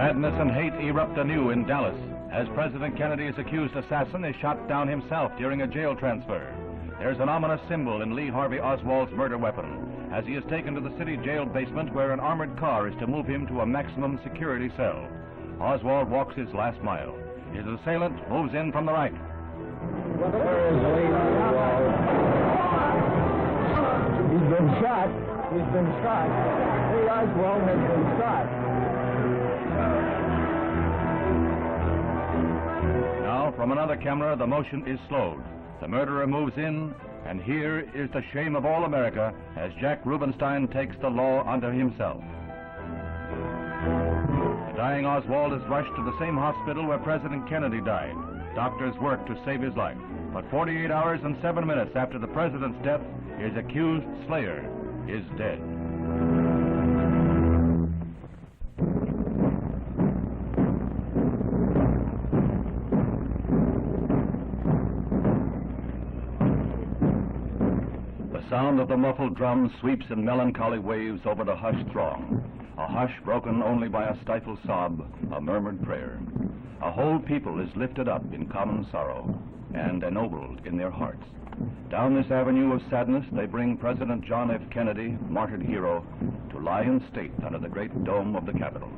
Sadness and hate erupt anew in Dallas as President Kennedy's accused assassin is shot down himself during a jail transfer. There's an ominous symbol in Lee Harvey Oswald's murder weapon as he is taken to the city jail basement where an armored car is to move him to a maximum security cell. Oswald walks his last mile. His assailant moves in from the right. Where is Lee Oswald? He's been shot. He's been shot. Lee Oswald has been shot. Now, from another camera, the motion is slowed. The murderer moves in, and here is the shame of all America as Jack Rubenstein takes the law unto himself. The dying Oswald is rushed to the same hospital where President Kennedy died. Doctors work to save his life. But 48 hours and 7 minutes after the president's death, his accused slayer is dead. The sound of the muffled drum sweeps in melancholy waves over the hushed throng, a hush broken only by a stifled sob, a murmured prayer. A whole people is lifted up in common sorrow and ennobled in their hearts. Down this avenue of sadness, they bring President John F. Kennedy, martyred hero, to lie in state under the great dome of the Capitol.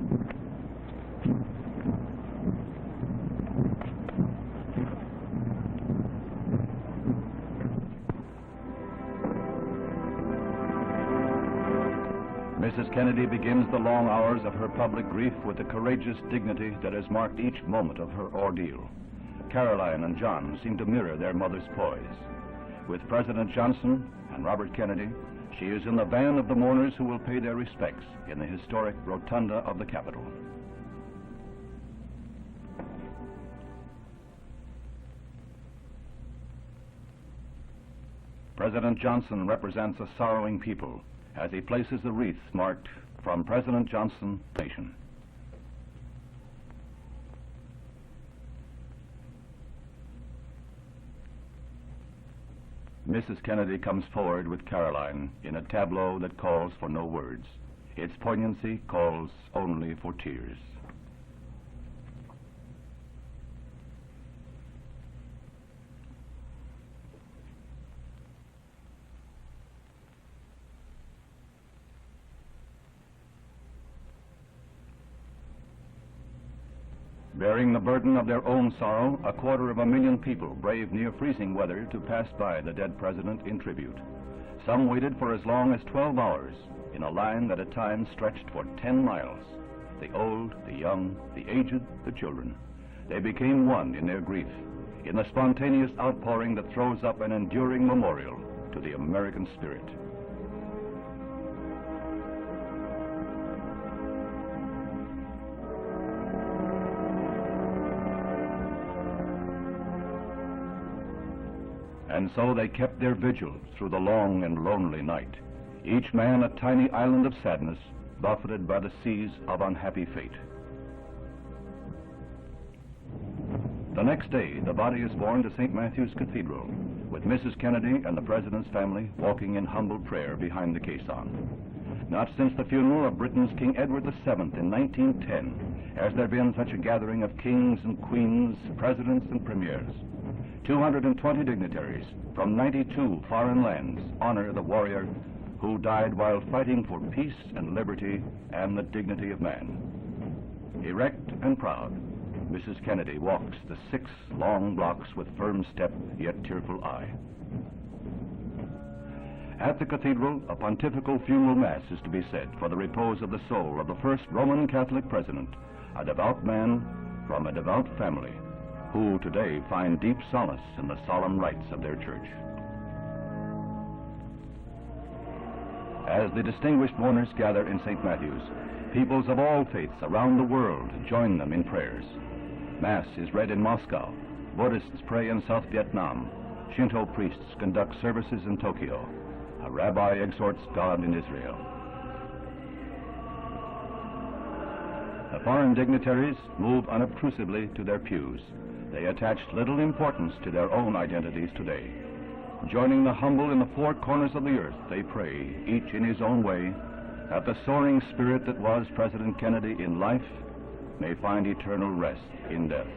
Mrs. Kennedy begins the long hours of her public grief with the courageous dignity that has marked each moment of her ordeal. Caroline and John seem to mirror their mother's poise. With President Johnson and Robert Kennedy, she is in the van of the mourners who will pay their respects in the historic rotunda of the Capitol. President Johnson represents a sorrowing people as he places the wreath marked "From President Johnson, Nation." Mrs. Kennedy comes forward with Caroline in a tableau that calls for no words. Its poignancy calls only for tears. Bearing the burden of their own sorrow, 250,000 people braved near freezing weather to pass by the dead president in tribute. Some waited for as long as 12 hours in a line that at times stretched for 10 miles. The old, the young, the aged, the children. They became one in their grief, in the spontaneous outpouring that throws up an enduring memorial to the American spirit. And so they kept their vigil through the long and lonely night, each man a tiny island of sadness, buffeted by the seas of unhappy fate. The next day, the body is borne to St. Matthew's Cathedral, with Mrs. Kennedy and the President's family walking in humble prayer behind the caisson. Not since the funeral of Britain's King Edward VII in 1910 has there been such a gathering of kings and queens, presidents and premiers. 220 dignitaries from 92 foreign lands honor the warrior who died while fighting for peace and liberty and the dignity of man. Erect and proud, Mrs. Kennedy walks the 6 long blocks with firm step yet tearful eye. At the cathedral, a pontifical funeral mass is to be said for the repose of the soul of the first Roman Catholic president, a devout man from a devout family, who today find deep solace in the solemn rites of their church. As the distinguished mourners gather in St. Matthew's, peoples of all faiths around the world join them in prayers. Mass is read in Moscow, Buddhists pray in South Vietnam, Shinto priests conduct services in Tokyo, a rabbi exhorts God in Israel. The foreign dignitaries move unobtrusively to their pews. They attached little importance to their own identities today. Joining the humble in the 4 corners of the earth, they pray, each in his own way, that the soaring spirit that was President Kennedy in life may find eternal rest in death.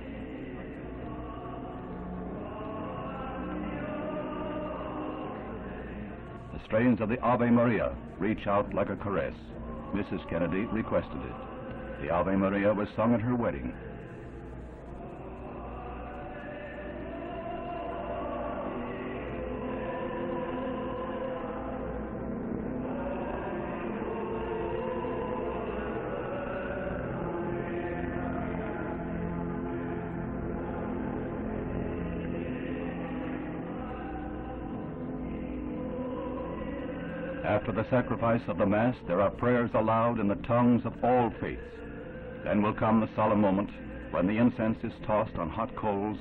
The strains of the Ave Maria reach out like a caress. Mrs. Kennedy requested it. The Ave Maria was sung at her wedding. After the sacrifice of the Mass, there are prayers aloud in the tongues of all faiths. Then will come the solemn moment when the incense is tossed on hot coals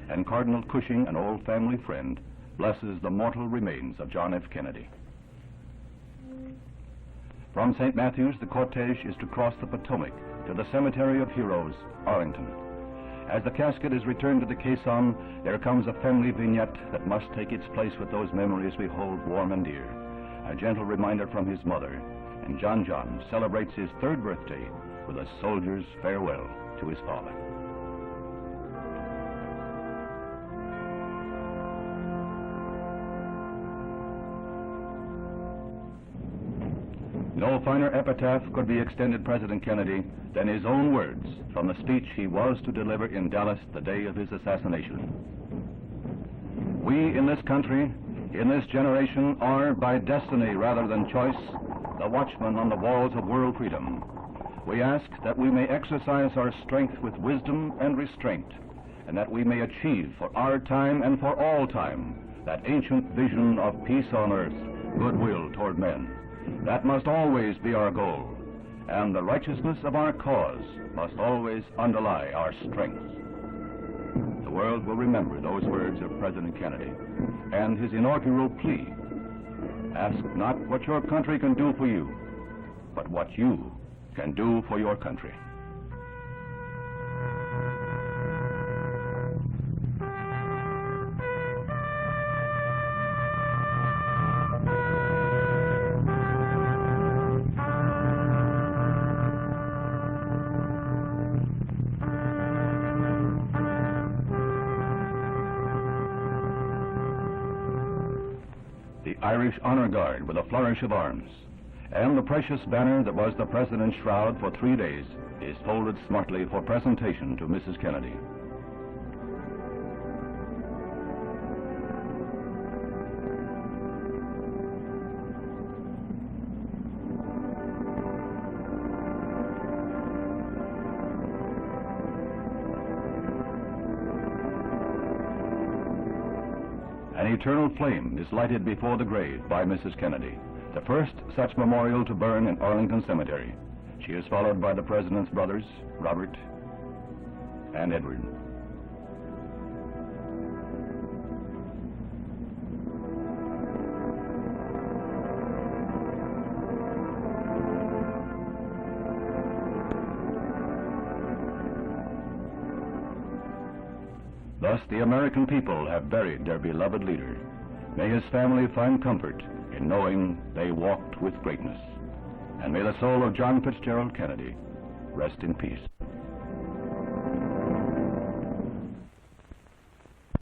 and Cardinal Cushing, an old family friend, blesses the mortal remains of John F. Kennedy. From St. Matthew's, the cortege is to cross the Potomac to the Cemetery of Heroes, Arlington. As the casket is returned to the caisson, there comes a family vignette that must take its place with those memories we hold warm and dear. A gentle reminder from his mother, and John celebrates his 3rd birthday with a soldier's farewell to his father. No finer epitaph could be extended President Kennedy than his own words from the speech he was to deliver in Dallas the day of his assassination. We in this country, in this generation, are, by destiny rather than choice, the watchmen on the walls of world freedom. We ask that we may exercise our strength with wisdom and restraint, and that we may achieve for our time and for all time that ancient vision of peace on earth, goodwill toward men. That must always be our goal, and the righteousness of our cause must always underlie our strength. The world will remember those words of President Kennedy and his inaugural plea. Ask not what your country can do for you, but what you can do for your country. Irish Honor Guard with a flourish of arms, and the precious banner that was the President's shroud for 3 days is folded smartly for presentation to Mrs. Kennedy. An eternal flame is lighted before the grave by Mrs. Kennedy, the first such memorial to burn in Arlington Cemetery. She is followed by the President's brothers, Robert and Edward. Thus, the American people have buried their beloved leader. May his family find comfort in knowing they walked with greatness. And may the soul of John Fitzgerald Kennedy rest in peace.